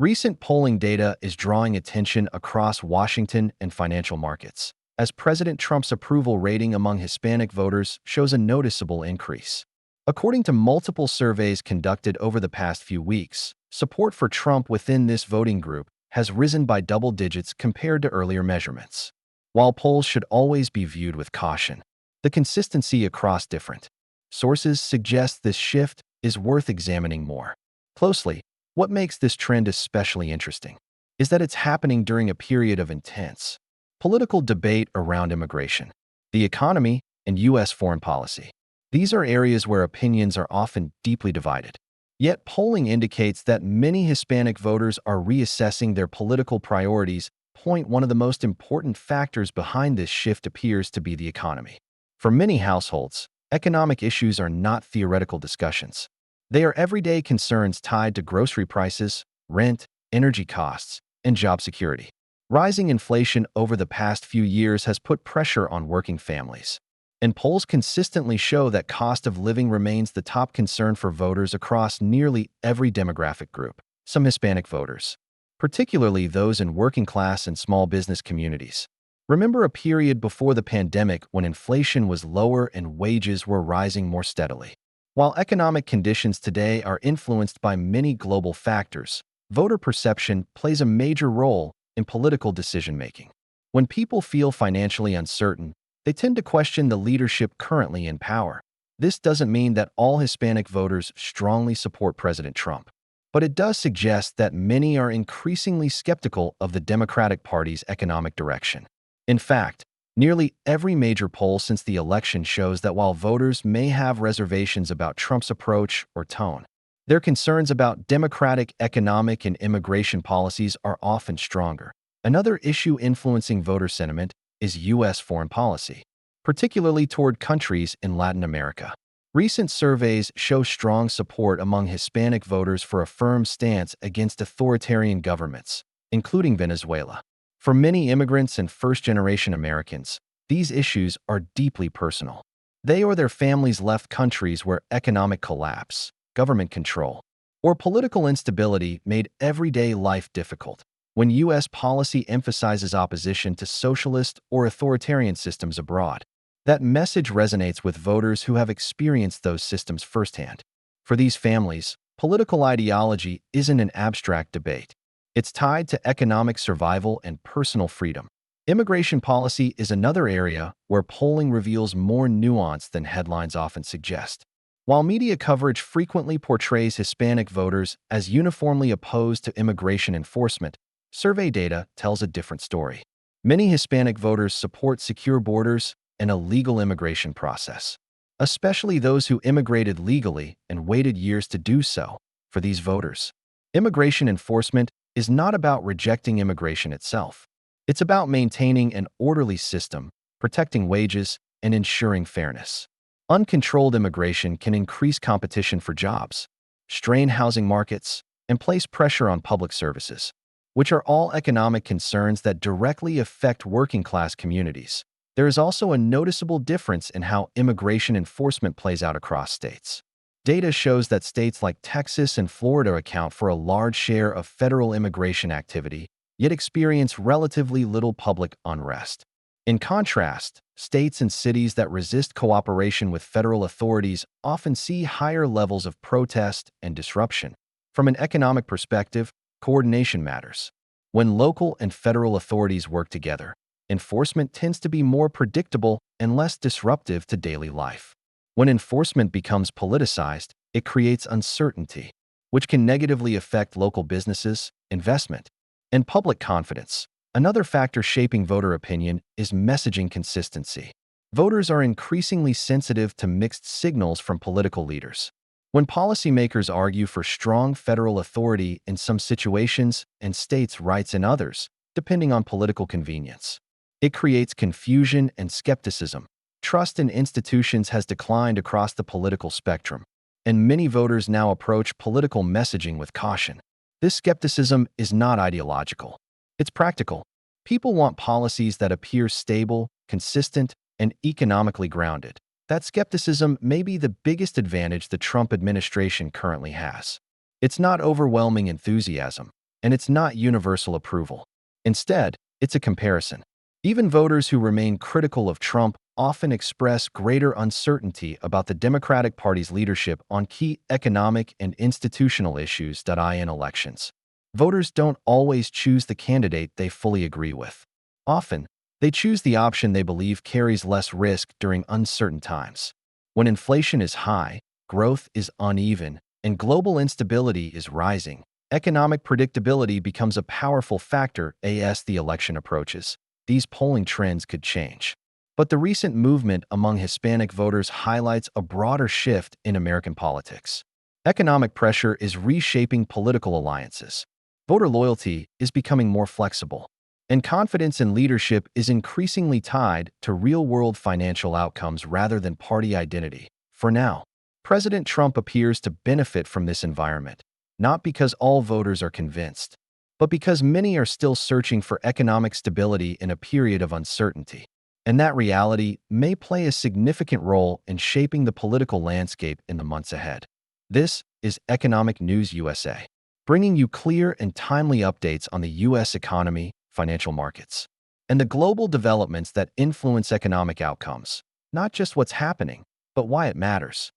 Recent polling data is drawing attention across Washington and financial markets, as President Trump's approval rating among Hispanic voters shows a noticeable increase. According to multiple surveys conducted over the past few weeks, support for Trump within this voting group has risen by double digits compared to earlier measurements. While polls should always be viewed with caution, the consistency across different sources suggests this shift is worth examining more closely. What makes this trend especially interesting is that it's happening during a period of intense political debate around immigration, the economy, and U.S. foreign policy. These are areas where opinions are often deeply divided. Yet polling indicates that many Hispanic voters are reassessing their political priorities. One of the most important factors behind this shift appears to be the economy. For many households, economic issues are not theoretical discussions. They are everyday concerns tied to grocery prices, rent, energy costs, and job security. Rising inflation over the past few years has put pressure on working families, and polls consistently show that cost of living remains the top concern for voters across nearly every demographic group. Some Hispanic voters, particularly those in working-class and small business communities, remember a period before the pandemic when inflation was lower and wages were rising more steadily. While economic conditions today are influenced by many global factors, voter perception plays a major role in political decision-making. When people feel financially uncertain, they tend to question the leadership currently in power. This doesn't mean that all Hispanic voters strongly support President Trump, but it does suggest that many are increasingly skeptical of the Democratic Party's economic direction. In fact, nearly every major poll since the election shows that while voters may have reservations about Trump's approach or tone, their concerns about Democratic economic and immigration policies are often stronger. Another issue influencing voter sentiment is U.S. foreign policy, particularly toward countries in Latin America. Recent surveys show strong support among Hispanic voters for a firm stance against authoritarian governments, including Venezuela. For many immigrants and first-generation Americans, these issues are deeply personal. They or their families left countries where economic collapse, government control, or political instability made everyday life difficult. When U.S. policy emphasizes opposition to socialist or authoritarian systems abroad, that message resonates with voters who have experienced those systems firsthand. For these families, political ideology isn't an abstract debate. It's tied to economic survival and personal freedom. Immigration policy is another area where polling reveals more nuance than headlines often suggest. While media coverage frequently portrays Hispanic voters as uniformly opposed to immigration enforcement, survey data tells a different story. Many Hispanic voters support secure borders and a legal immigration process, especially those who immigrated legally and waited years to do so. For these voters, immigration enforcement is not about rejecting immigration itself. It's about maintaining an orderly system, protecting wages, and ensuring fairness. Uncontrolled immigration can increase competition for jobs, strain housing markets, and place pressure on public services, which are all economic concerns that directly affect working-class communities. There is also a noticeable difference in how immigration enforcement plays out across states. Data shows that states like Texas and Florida account for a large share of federal immigration activity, yet experience relatively little public unrest. In contrast, states and cities that resist cooperation with federal authorities often see higher levels of protest and disruption. From an economic perspective, coordination matters. When local and federal authorities work together, enforcement tends to be more predictable and less disruptive to daily life. When enforcement becomes politicized, it creates uncertainty, which can negatively affect local businesses, investment, and public confidence. Another factor shaping voter opinion is messaging consistency. Voters are increasingly sensitive to mixed signals from political leaders. When policymakers argue for strong federal authority in some situations and states' rights in others, depending on political convenience, it creates confusion and skepticism. Trust in institutions has declined across the political spectrum, and many voters now approach political messaging with caution. This skepticism is not ideological. It's practical. People want policies that appear stable, consistent, and economically grounded. That skepticism may be the biggest advantage the Trump administration currently has. It's not overwhelming enthusiasm. and it's not universal approval. Instead, it's a comparison. Even voters who remain critical of Trump often express greater uncertainty about the Democratic Party's leadership on key economic and institutional issues in elections. Voters don't always choose the candidate they fully agree with. Often, they choose the option they believe carries less risk during uncertain times. When inflation is high, growth is uneven, and global instability is rising, economic predictability becomes a powerful factor as the election approaches. These polling trends could change. But the recent movement among Hispanic voters highlights a broader shift in American politics. Economic pressure is reshaping political alliances. Voter loyalty is becoming more flexible, and confidence in leadership is increasingly tied to real-world financial outcomes rather than party identity. For now, President Trump appears to benefit from this environment, not because all voters are convinced, but because many are still searching for economic stability in a period of uncertainty. And that reality may play a significant role in shaping the political landscape in the months ahead. This is Economic News USA, bringing you clear and timely updates on the U.S. economy, financial markets, and the global developments that influence economic outcomes, not just what's happening, but why it matters.